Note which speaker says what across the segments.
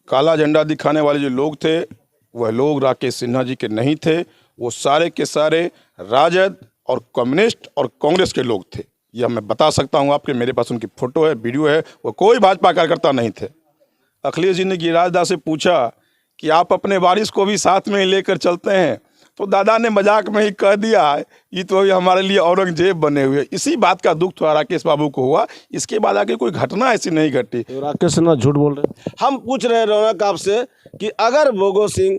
Speaker 1: काला झंडा दिखाने वाले जो लोग थे वह लोग राकेश सिन्हा जी के नहीं थे। वो सारे के सारे राजद और कम्युनिस्ट और कांग्रेस के लोग थे। यह मैं बता सकता हूं आपके, मेरे पास उनकी फोटो है, वीडियो है। वो कोई भाजपा कार्यकर्ता नहीं थे। अखिलेश जी ने गिरिराज दास से पूछा कि आप अपने वारिस को भी साथ में लेकर चलते हैं, तो दादा ने मजाक में ही कह दिया ये तो हमारे लिए औरंगजेब बने हुए। इसी बात का दुख थोड़ा राकेश बाबू को हुआ। इसके बाद आगे कोई घटना ऐसी नहीं घटी।
Speaker 2: तो राकेश सिन्हा झूठ बोल रहे। हम पूछ रहे हैं रौनक आपसे कि अगर भोगो सिंह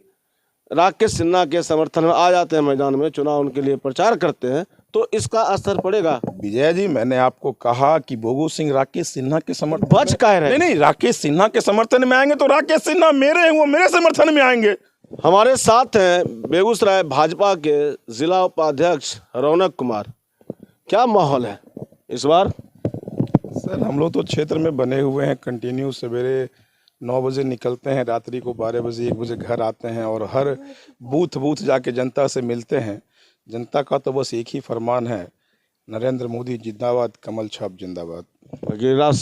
Speaker 2: राकेश सिन्हा के समर्थन में आ जाते हैं, मैदान में चुनाव उनके लिए प्रचार करते हैं, तो इसका असर पड़ेगा?
Speaker 1: विजय जी, मैंने आपको कहा कि भोगो सिंह राकेश सिन्हा के समर्थन
Speaker 2: बच कह रहे हैं।
Speaker 1: नहीं, राकेश सिन्हा के समर्थन में आएंगे तो राकेश सिन्हा मेरे हैं, वो मेरे समर्थन में आएंगे।
Speaker 2: हमारे साथ हैं बेगूसराय भाजपा के जिला उपाध्यक्ष रौनक कुमार। क्या माहौल है इस बार?
Speaker 1: सर, हम लोग तो क्षेत्र में बने हुए हैं। कंटिन्यू सवेरे 9 बजे निकलते हैं, रात्रि को 12 बजे 1 बजे घर आते हैं और हर बूथ जाके जनता से मिलते हैं। जनता का तो बस एक ही फरमान है, नरेंद्र मोदी जिंदाबाद, कमल छाप जिंदाबाद।
Speaker 2: गिरिराज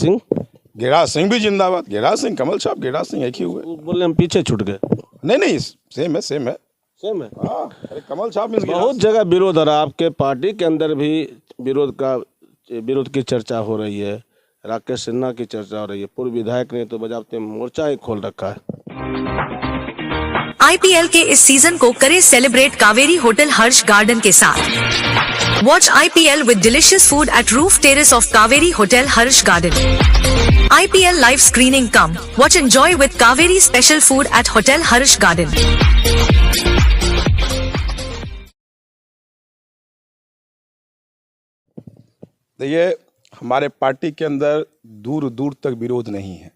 Speaker 2: सिंह
Speaker 1: भी जिंदाबाद। गिरिराज सिंह, कमल छाप, गिरिराज सिंह एक ही हुए।
Speaker 2: बोले हम पीछे छूट गए।
Speaker 1: नहीं, सेम है।
Speaker 2: सेम है।
Speaker 1: हाँ, अरे कमल छाप मींस
Speaker 2: बहुत जगह विरोध है, आपके पार्टी के अंदर भी विरोध की चर्चा हो रही है, राकेश सिन्हा की चर्चा हो रही है। पूर्व विधायक ने तो बजाते मोर्चा ही खोल रखा है।
Speaker 3: आईपीएल के इस सीजन को करें सेलिब्रेट कावेरी होटल हर्ष गार्डन के साथ। Watch IPL with delicious food at roof terrace of Kaveri hotel Harsh garden. IPL live screening come. Watch enjoy with Kaveri special food at Hotel Harsh Garden.
Speaker 1: देखिए, हमारे party के अंदर दूर दूर तक विरोध नहीं है।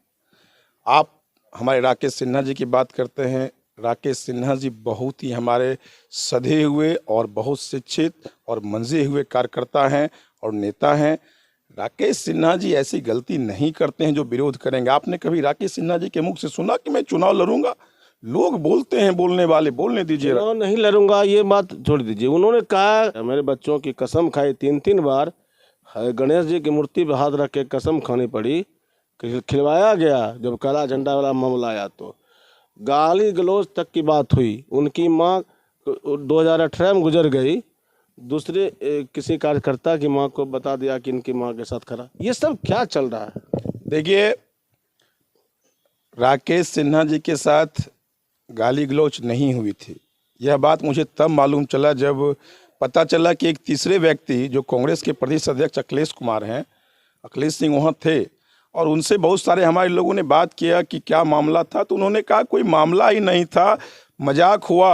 Speaker 1: आप हमारे राकेश सिन्हा जी की बात करते हैं। राकेश सिन्हा जी बहुत ही हमारे सधे हुए और बहुत शिक्षित और मंजे हुए कार्यकर्ता हैं और नेता हैं। राकेश सिन्हा जी ऐसी गलती नहीं करते हैं जो विरोध करेंगे। आपने कभी राकेश सिन्हा जी के मुख से सुना कि मैं चुनाव लड़ूंगा? लोग बोलते हैं, बोलने वाले बोलने दीजिए।
Speaker 2: चुनाव नहीं लड़ूंगा ये बात छोड़ दीजिए। उन्होंने कहा मेरे बच्चों की कसम खाई 3 बार, गणेश जी की मूर्ति पे हाथ रख के कसम खानी पड़ी, खिलवाया गया। जब काला झंडा वाला मामला आया तो गाली गलौज तक की बात हुई। उनकी माँ 2018 में गुजर गई, दूसरे किसी कार्यकर्ता की मां को बता दिया कि इनकी मां के साथ खड़ा। ये सब क्या चल रहा है?
Speaker 1: देखिए, राकेश सिन्हा जी के साथ गाली गलौच नहीं हुई थी। यह बात मुझे तब मालूम चला जब पता चला कि एक तीसरे व्यक्ति जो कांग्रेस के प्रदेश अध्यक्ष अखिलेश कुमार हैं, अखिलेश सिंह वहाँ थे और उनसे बहुत सारे हमारे लोगों ने बात किया कि क्या मामला था। तो उन्होंने कहा कोई मामला ही नहीं था, मजाक हुआ।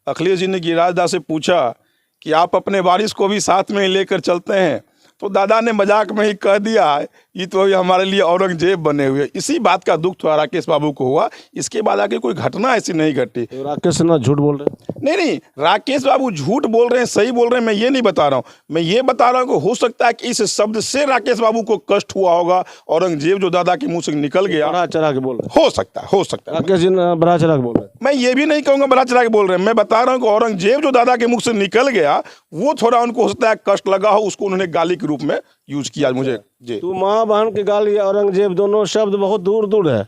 Speaker 1: अखिलेश जी ने गिरिराज दास से पूछा कि आप अपने वारिस को भी साथ में लेकर चलते हैं, तो दादा ने मजाक में ही कह दिया ये तो हमारे लिए औरंगजेब बने हुए। इसी बात का दुख थोड़ा राकेश बाबू को हुआ। इसके बाद आगे कोई घटना ऐसी नहीं घटी।
Speaker 2: तो राकेश सिन्हा झूठ बोल रहे हैं।
Speaker 1: नहीं, राकेश बाबू झूठ बोल रहे हैं, सही बोल रहे हैं, मैं ये नहीं बता रहा हूँ। मैं ये बता रहा हूँ कि हो सकता है कि इस शब्द से राकेश बाबू को कष्ट हुआ होगा। औरंगजेब जो दादा के मुंह से निकल गया,
Speaker 2: बढ़ा चढ़ा के बोल रहे
Speaker 1: हो सकता है।
Speaker 2: राकेश जी बढ़ा चढ़ा के बोल रहे हैं।
Speaker 1: मैं ये भी नहीं कहूँगा बढ़ा चढ़ा के बोल रहे हैं। मैं बता रहा हूँ कि औरंगजेब जो दादा के मुख से निकल गया, वो थोड़ा उनको हो सकता है कष्ट लगा हो, उसको उन्होंने गाली के रूप में यूज किया। मुझे जी,
Speaker 2: तू माँ बहन की गाली औरंगजेब दोनों शब्द बहुत दूर दूर है।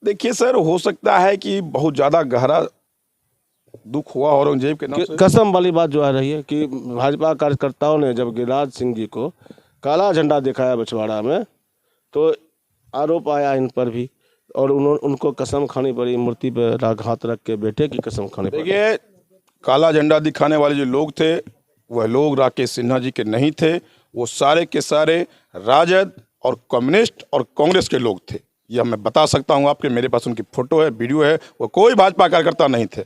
Speaker 1: देखिए सर, हो सकता है कि बहुत ज्यादा गहरा दुख हुआ औरंगजेब के नाम से।
Speaker 2: कसम वाली बात जो आ रही है कि भाजपा कार्यकर्ताओं ने जब गिरिराज सिंह जी को काला झंडा दिखाया बछवाड़ा में, तो आरोप आया इन पर भी, और उनको कसम खानी पड़ी, मूर्ति पर हाथ रख के बेटे की कसम खानी पड़ी।
Speaker 1: देखिए, काला झंडा दिखाने वाले जो लोग थे वह लोग राकेश सिन्हा जी के नहीं थे। वो सारे के सारे राजद और कम्युनिस्ट और कांग्रेस के लोग थे। यह मैं बता सकता हूं आपके, मेरे पास उनकी फोटो है, वीडियो है। वो कोई भाजपा कार्यकर्ता नहीं थे।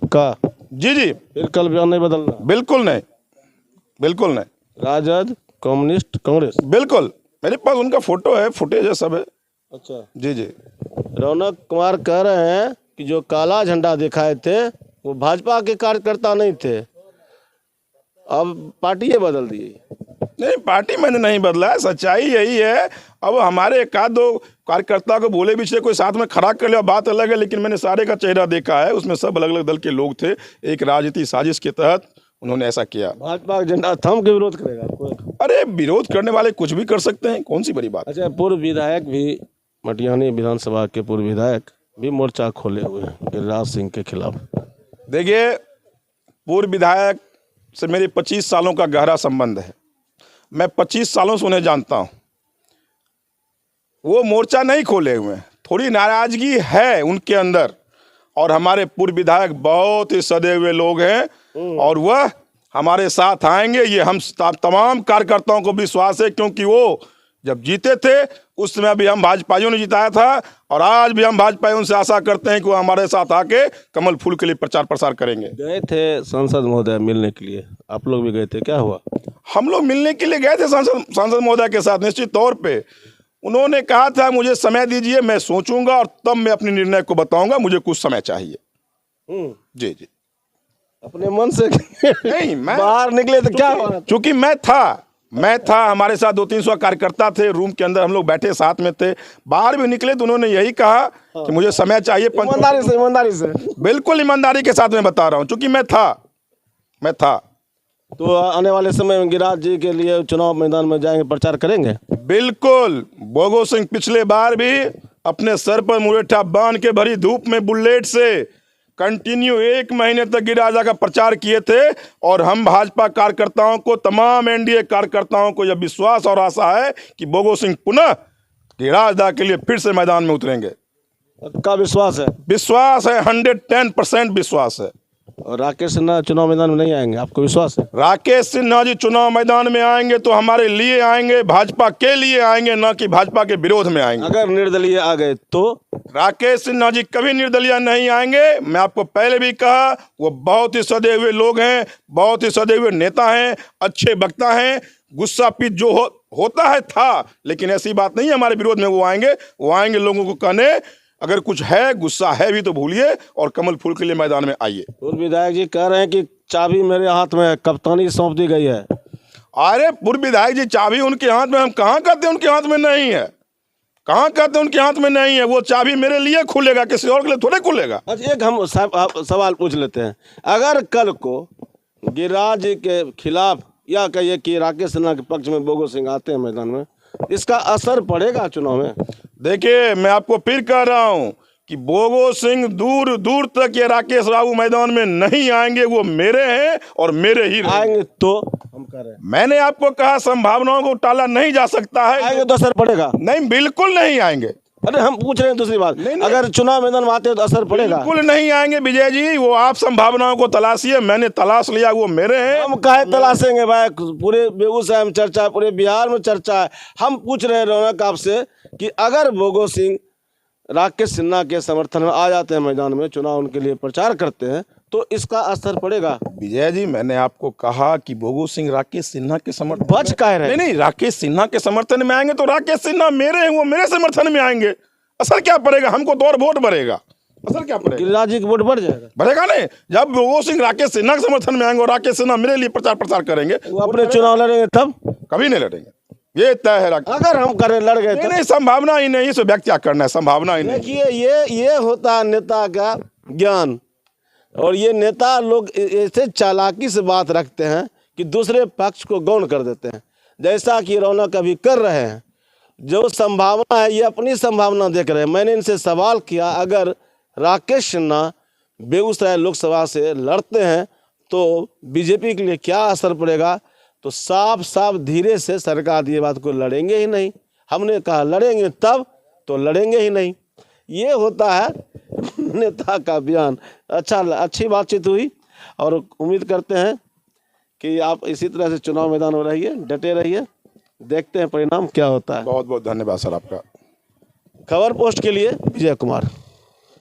Speaker 2: का
Speaker 1: जी,
Speaker 2: फिर कल बयान नहीं बदलना?
Speaker 1: बिल्कुल नहीं।
Speaker 2: राजद, कम्युनिस्ट, कांग्रेस,
Speaker 1: बिल्कुल मेरे पास उनका फोटो है, फुटेज है, सब है।
Speaker 2: अच्छा
Speaker 1: जी।
Speaker 2: रौनक कुमार कह रहे हैं कि जो काला झंडा दिखाए थे वो भाजपा के कार्यकर्ता नहीं थे, अब पार्टी ये बदल दी।
Speaker 1: नहीं, पार्टी मैंने नहीं बदला है, सच्चाई यही है। अब हमारे एक आध दो कार्यकर्ता को बोले पीछे कोई साथ में खड़ा कर लिया, बात अलग है, लेकिन मैंने सारे का चेहरा देखा है। उसमें सब अलग अलग दल के लोग थे। एक राजनीतिक साजिश के तहत उन्होंने ऐसा किया।
Speaker 2: भाजपा का झंडा थम के विरोध करेगा कोई?
Speaker 1: अरे, विरोध करने वाले कुछ भी कर सकते हैं, कौन सी बड़ी बात।
Speaker 2: अच्छा, पूर्व विधायक भी मटियानी विधानसभा के पूर्व विधायक भी मोर्चा खोले हुए हैं गिरिराज सिंह के खिलाफ।
Speaker 1: देखिए, पूर्व विधायक से मेरे 25 सालों का गहरा संबंध है। मैं 25 सालों से उन्हें जानता हूं। वो मोर्चा नहीं खोले हुए हैं, थोड़ी नाराजगी है उनके अंदर। और हमारे पूर्व विधायक बहुत ही सदे हुए लोग हैं और वह हमारे साथ आएंगे, ये हम तमाम कार्यकर्ताओं को विश्वास है। क्योंकि वो जब जीते थे उस समय भी हम भाजपाइयों ने जिताया था और आज भी हम भाजपाइयों से आशा करते हैं कि वो हमारे साथ आके कमल फूल के लिए प्रचार प्रसार करेंगे।
Speaker 2: गए थे सांसद महोदय मिलने के लिए, आप लोग भी गए थे, क्या हुआ?
Speaker 1: हम लोग मिलने के लिए गए थे सांसद महोदय के साथ। निश्चित तौर पे उन्होंने कहा था मुझे समय दीजिए, मैं सोचूंगा और तब मैं अपने निर्णय को बताऊंगा, मुझे कुछ समय चाहिए। जी जी,
Speaker 2: अपने मन से
Speaker 1: नहीं, मैं
Speaker 2: बाहर निकले तो क्या हुआ?
Speaker 1: चूंकि मैं था, हमारे साथ 200-300 कार्यकर्ता थे, रूम के अंदर हम लोग बैठे साथ में थे। बाहर भी निकले तो उन्होंने यही कहा कि मुझे समय चाहिए।
Speaker 2: ईमानदारी से
Speaker 1: बिल्कुल ईमानदारी के साथ मैं बता रहा हूँ, चूंकि मैं था।
Speaker 2: तो आने वाले समय में गिरिराज जी के लिए चुनाव मैदान में जाएंगे, प्रचार करेंगे?
Speaker 1: बिल्कुल। बोगो सिंह पिछले बार भी अपने सर पर मुरेठा बांध के भरी धूप में बुलेट से कंटिन्यू 1 महीने तक गिरिराज का प्रचार किए थे। और हम भाजपा कार्यकर्ताओं को, तमाम एनडीए कार्यकर्ताओं को यह विश्वास और आशा है कि बोगो सिंह पुनः गिरिराज के लिए फिर से मैदान में उतरेंगे।
Speaker 2: का विश्वास है?
Speaker 1: विश्वास है, 110% विश्वास है।
Speaker 2: और राकेश सिन्हा चुनाव मैदान में नहीं आएंगे, आपको विश्वास है?
Speaker 1: राकेश सिन्हा जी चुनाव मैदान में आएंगे तो हमारे लिए आएंगे, भाजपा के लिए आएंगे, न कि भाजपा के विरोध में आएंगे।
Speaker 2: अगर निर्दलीय आ गए तो?
Speaker 1: राकेश सिन्हा जी कभी निर्दलीय नहीं आएंगे। मैं आपको पहले भी कहा, वो बहुत ही सदे हुए लोग हैं, बहुत ही सदे हुए नेता हैं, अच्छे वक्ता हैं। गुस्सा पीट जो होता है था, लेकिन ऐसी बात नहीं है हमारे विरोध में वो आएंगे लोगों को कहने अगर कुछ है, गुस्सा है भी तो भूलिए और कमल फूल के लिए मैदान में आइए।
Speaker 2: पूर्व विधायक जी कह रहे हैं कि चाबी मेरे हाथ में है, कप्तानी सौंप दी गई है।
Speaker 1: अरे पूर्व विधायक जी, चाबी उनके हाथ में, हम कहाँ कहते उनके हाथ में नहीं है? कहाँ कहते उनके हाथ में नहीं है? वो चाबी मेरे लिए खुलेगा, किसी और के लिए थोड़े खुलेगा।
Speaker 2: अच्छा, एक हम सवाल पूछ लेते हैं। अगर कल को गिरिराज जी के खिलाफ या कहिए कि राकेश सिन्हा के पक्ष में बोगो सिंह आते हैं मैदान में, इसका असर पड़ेगा चुनाव में?
Speaker 1: देखिए, मैं आपको फिर कह रहा हूं कि बोगो सिंह दूर दूर तक ये राकेश बाबू मैदान में नहीं आएंगे। वो मेरे हैं और मेरे ही
Speaker 2: आएंगे तो हम कह रहे हैं।
Speaker 1: मैंने आपको कहा संभावनाओं को टाला नहीं जा सकता है।
Speaker 2: आएंगे तो असर पड़ेगा?
Speaker 1: नहीं, बिल्कुल नहीं आएंगे।
Speaker 2: अरे हम पूछ रहे हैं दूसरी बात, अगर चुनाव मैदान में आते हैं तो असर पड़ेगा?
Speaker 1: बिल्कुल नहीं आएंगे विजय जी, वो आप संभावनाओं को तलाशिए, मैंने तलाश लिया, वो मेरे हैं।
Speaker 2: हम काहे तलाशेंगे भाई? पूरे बेगूसराय में चर्चा है, पूरे बिहार में चर्चा है। हम पूछ रहे हैं रौनक आपसे कि अगर बोगो सिंह राकेश सिन्हा के समर्थन में आ जाते हैं मैदान में, चुनाव उनके लिए प्रचार करते हैं, तो इसका असर पड़ेगा?
Speaker 1: विजय जी, मैंने आपको कहा कि बोगो सिंह राकेश सिन्हा के समर्थन
Speaker 2: बच कह रहे हैं।
Speaker 1: नहीं, राकेश सिन्हा के समर्थन में आएंगे तो राकेश सिन्हा मेरे हैं, वो मेरे समर्थन में आएंगे। असर क्या पड़ेगा? हमको तो और वोट बढ़ेगा। असर क्या पड़ेगा?
Speaker 2: गिरिराज जी की वोट बढ़ जाएगा?
Speaker 1: बढ़ेगा नहीं। जब बोगो सिंह राकेश सिन्हा के समर्थन में आएंगे और राकेश सिन्हा मेरे लिए प्रचार प्रसार करेंगे,
Speaker 2: वो अपने चुनाव लड़ेंगे तब?
Speaker 1: कभी नहीं लड़ेंगे, ये तय है।
Speaker 2: अगर हम करें लड़ गए तो?
Speaker 1: नहीं, संभावना ही नहीं, इसे व्यक्त क्या करना है, संभावना ही नहीं।
Speaker 2: देखिए, ये होता है नेता का ज्ञान। और ये नेता लोग ऐसे चालाकी से बात रखते हैं कि दूसरे पक्ष को गौण कर देते हैं, जैसा कि रौनक अभी कर रहे हैं। जो संभावना है, ये अपनी संभावना देख रहे हैं। मैंने इनसे सवाल किया, अगर राकेश सिन्हा बेगूसराय लोकसभा से लड़ते हैं तो बीजेपी के लिए क्या असर पड़ेगा? तो साफ साफ धीरे से सरकार ये बात को लड़ेंगे ही नहीं। हमने कहा लड़ेंगे तब, तो लड़ेंगे ही नहीं। ये होता है नेता का बयान। अच्छी बातचीत हुई और उम्मीद करते हैं कि आप इसी तरह से चुनाव मैदान में रहिए, डटे रहिए, देखते हैं परिणाम क्या होता है।
Speaker 1: बहुत बहुत धन्यवाद सर आपका।
Speaker 2: खबर पोस्ट के लिए विजय कुमार।